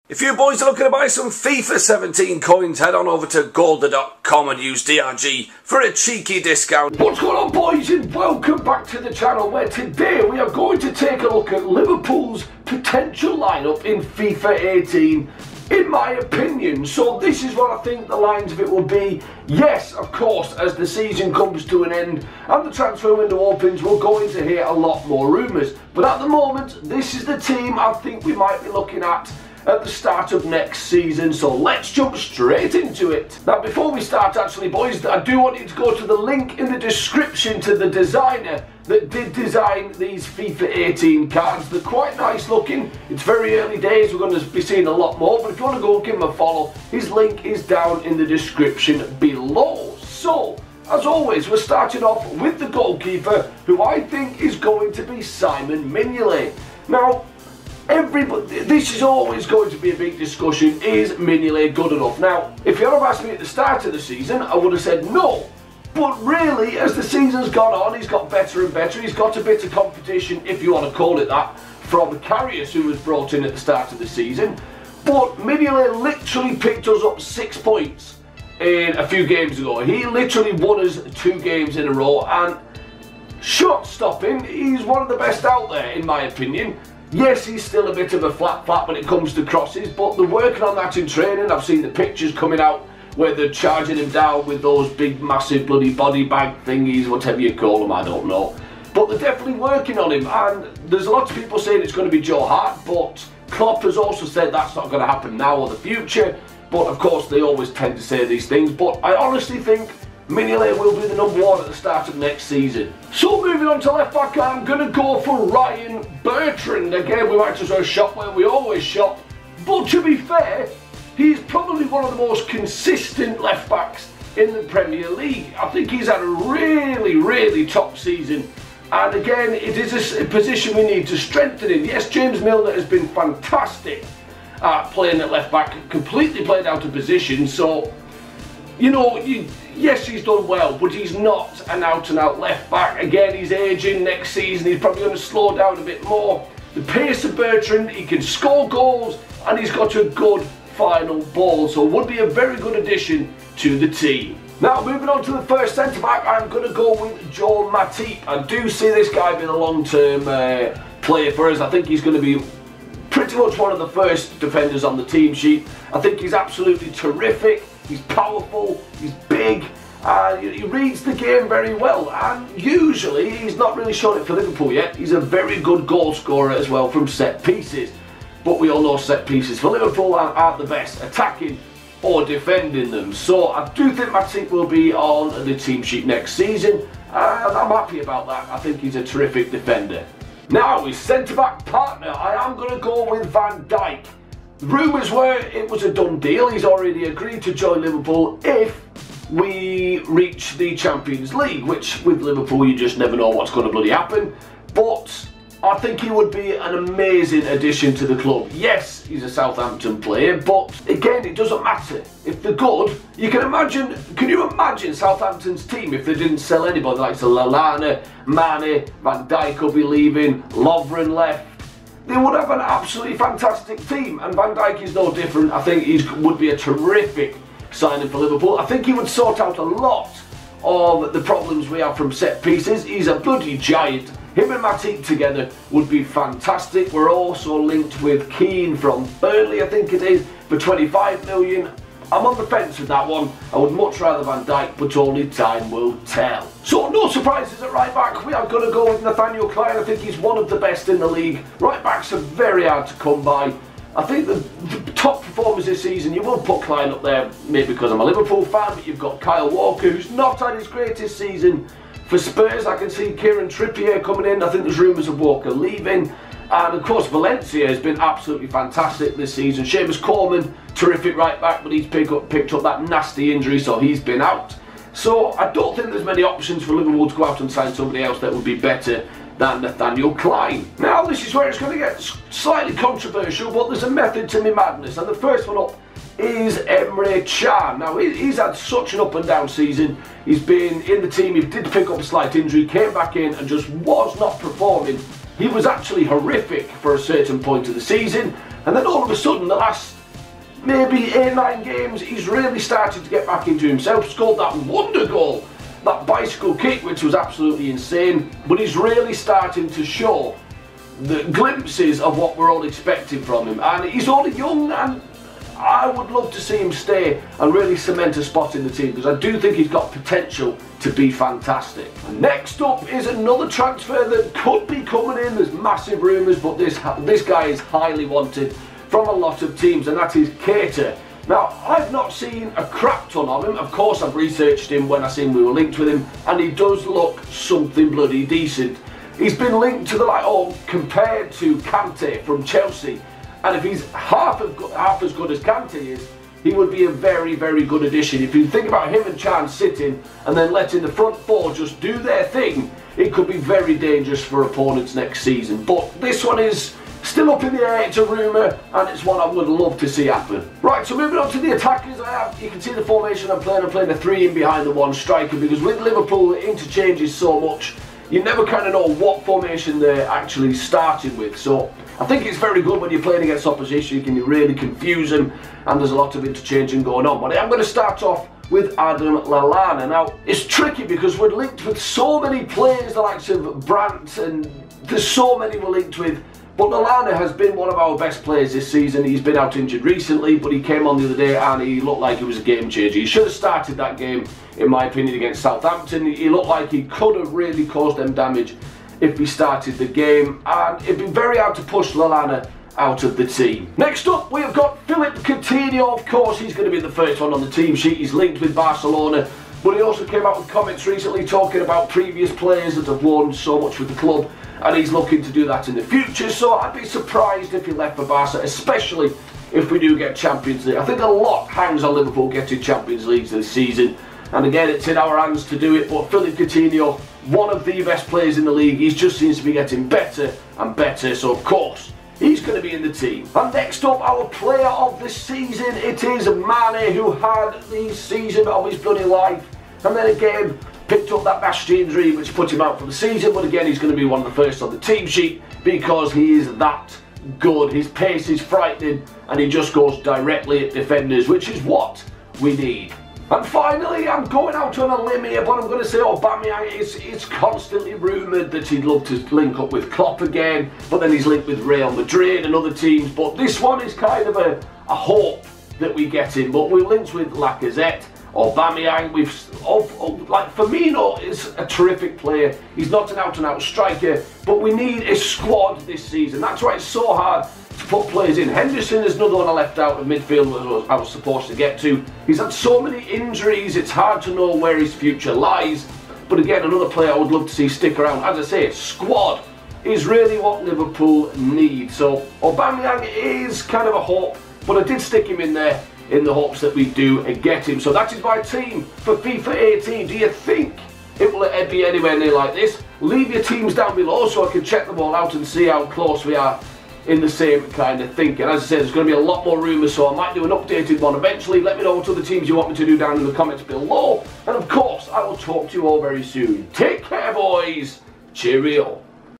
If you boys are looking to buy some FIFA 17 coins, head on over to golder.com and use DRG for a cheeky discount. What's going on, boys, and welcome back to the channel, where today we are going to take a look at Liverpool's potential lineup in FIFA 18, in my opinion. So this is what I think the lines of it will be. Yes, of course, as the season comes to an end and the transfer window opens, we're going to hear a lot more rumours. But at the moment, this is the team I think we might be looking at the start of next season, so let's jump straight into it. Now, before we start, actually, boys, I do want you to go to the link in the description to the designer that did design these FIFA 18 cards. They're quite nice looking. It's very early days, we're going to be seeing a lot more, but if you want to go give him a follow, his link is down in the description below. So, as always, we're starting off with the goalkeeper, who I think is going to be Simon Mignolet. Now, this is always going to be a big discussion. Is Mignolet good enough? Now, if you had asked me at the start of the season, I would have said no. But really, as the season's gone on, he's got better and better. He's got a bit of competition, if you want to call it that, from Karius, who was brought in at the start of the season. But Mignolet literally picked us up 6 points in a few games ago. He literally won us 2 games in a row, and shot stopping, he's one of the best out there, in my opinion. Yes, he's still a bit of a flat when it comes to crosses, but they're working on that in training. I've seen the pictures coming out where they're charging him down with those big, massive bloody body bag thingies, whatever you call them, I don't know. But they're definitely working on him, and there's a lot of people saying it's going to be Joe Hart, but Klopp has also said that's not going to happen now or the future. But of course, they always tend to say these things. But I honestly think Mignolet will be the number 1 at the start of next season. So moving on to left back, I'm going to go for Ryan Bertrand. Again, we might as well shop where we always shop. But to be fair, he's probably one of the most consistent left backs in the Premier League. I think he's had a really top season. And again, it is a position we need to strengthen in. Yes, James Milner has been fantastic at playing at left back, completely played out of position. So, you know, yes, he's done well, but he's not an out-and-out left-back. Again, he's aging. Next season, he's probably going to slow down a bit more. The pace of Bertrand, he can score goals, and he's got a good final ball, so would be a very good addition to the team. Now, moving on to the first centre-back, I'm going to go with Joel Matip. I do see this guy being a long-term player for us. I think he's going to be pretty much one of the first defenders on the team sheet. I think he's absolutely terrific. He's powerful, he's big, he reads the game very well, and usually he's not really shown it for Liverpool yet. He's a very good goal scorer as well from set pieces, but we all know set pieces for Liverpool aren't the best, attacking or defending them. So I do think Matip will be on the team sheet next season, and I'm happy about that. I think he's a terrific defender. Now, his centre-back partner, I am going to go with Van Dijk. Rumours were it was a done deal. He's already agreed to join Liverpool if we reach the Champions League, which with Liverpool you just never know what's going to bloody happen. But I think he would be an amazing addition to the club. Yes, he's a Southampton player, but again, it doesn't matter. If they're good, you can imagine, can you imagine Southampton's team if they didn't sell anybody like Lallana, Mane, Van Dijk will be leaving, Lovren left. They would have an absolutely fantastic team, and Van Dijk is no different. I think he would be a terrific signing for Liverpool. I think he would sort out a lot of the problems we have from set pieces. He's a bloody giant. Him and Matip together would be fantastic. We're also linked with Keane from Burnley, I think it is, for 25 million. I'm on the fence with that one. I would much rather Van Dijk, but only time will tell. So, no surprises at right back. We are going to go with Nathaniel Klein. I think he's one of the best in the league. Right backs are very hard to come by. I think the top performers this season, you will put Klein up there, maybe because I'm a Liverpool fan, but you've got Kyle Walker, who's not had his greatest season for Spurs. I can see Kieran Trippier coming in. I think there's rumours of Walker leaving. And of course, Valencia has been absolutely fantastic this season. Seamus Coleman, terrific right back, but he's picked up that nasty injury, so he's been out. So I don't think there's many options for Liverpool to go out and sign somebody else that would be better than Nathaniel Klein. Now, this is where it's going to get slightly controversial, but there's a method to my madness. And the first one up is Emre Can. Now, he's had such an up and down season. He's been in the team, he did pick up a slight injury, came back in and just was not performing. He was actually horrific for a certain point of the season, and then all of a sudden, the last maybe 8-9 games, he's really started to get back into himself. Scored that wonder goal, that bicycle kick, which was absolutely insane. But he's really starting to show the glimpses of what we're all expecting from him. And he's only young, and I would love to see him stay and really cement a spot in the team, because I do think he's got potential to be fantastic. And next up is another transfer that could be coming in. There's massive rumours, but this guy is highly wanted from a lot of teams, and that is Keita. Now, I've not seen a crap ton of him. Of course, I've researched him when I seen we were linked with him, and he does look something bloody decent. He's been linked to compared to Kante from Chelsea. And if he's half as good as Kante is, he would be a very, very good addition. If you think about him and Chan sitting and then letting the front four just do their thing, it could be very dangerous for opponents next season. But this one is still up in the air. It's a rumour, and it's one I would love to see happen. Right, so moving on to the attackers, you can see the formation I'm playing a 3 in behind the 1 striker, because with Liverpool it interchanges so much, you never kind of know what formation they're actually starting with. So I think it's very good when you're playing against opposition. You can really confuse them, and there's a lot of interchanging going on. But I'm going to start off with Adam Lallana. Now, it's tricky because we're linked with so many players, the likes of Brandt, and there's so many we're linked with. But Lallana has been one of our best players this season. He's been out injured recently, but he came on the other day and he looked like he was a game changer. He should have started that game, in my opinion, against Southampton. He looked like he could have really caused them damage if he started the game, and it'd be very hard to push Lallana out of the team. Next up, we've got Philippe Coutinho. Of course, he's going to be the first one on the team sheet. He's linked with Barcelona, but he also came out with comments recently talking about previous players that have won so much with the club, and he's looking to do that in the future. So I'd be surprised if he left for Barca, especially if we do get Champions League. I think a lot hangs on Liverpool getting Champions Leagues this season, and again, it's in our hands to do it. But Philippe Coutinho, one of the best players in the league, he just seems to be getting better and better, so of course he's going to be in the team. And next up, our player of the season, it is Mane, who had the season of his bloody life, and then again picked up that nasty injury which put him out for the season. But again, he's going to be one of the first on the team sheet because he is that good. His pace is frightening, and he just goes directly at defenders, which is what we need. And finally, I'm going out on a limb here, but I'm going to say Aubameyang. It's constantly rumoured that he'd love to link up with Klopp again, but then he's linked with Real Madrid and other teams. But this one is kind of a hope that we get him. But we're linked with Lacazette, Aubameyang. Like Firmino is a terrific player. He's not an out-and-out striker, but we need a squad this season. That's why it's so hard to put players in. Henderson is another one I left out of midfield I was supposed to get to. He's had so many injuries, it's hard to know where his future lies. But again, another player I would love to see stick around. As I say, squad is really what Liverpool need. So Aubameyang is kind of a hope, but I did stick him in there in the hopes that we do get him. So that is my team for FIFA 18. Do you think it will be anywhere near like this? Leave your teams down below so I can check them all out and see how close we are in the same kind of thinking. As I said, there's going to be a lot more rumours, so I might do an updated one eventually. Let me know what other teams you want me to do down in the comments below. And of course, I will talk to you all very soon. Take care, boys. Cheerio.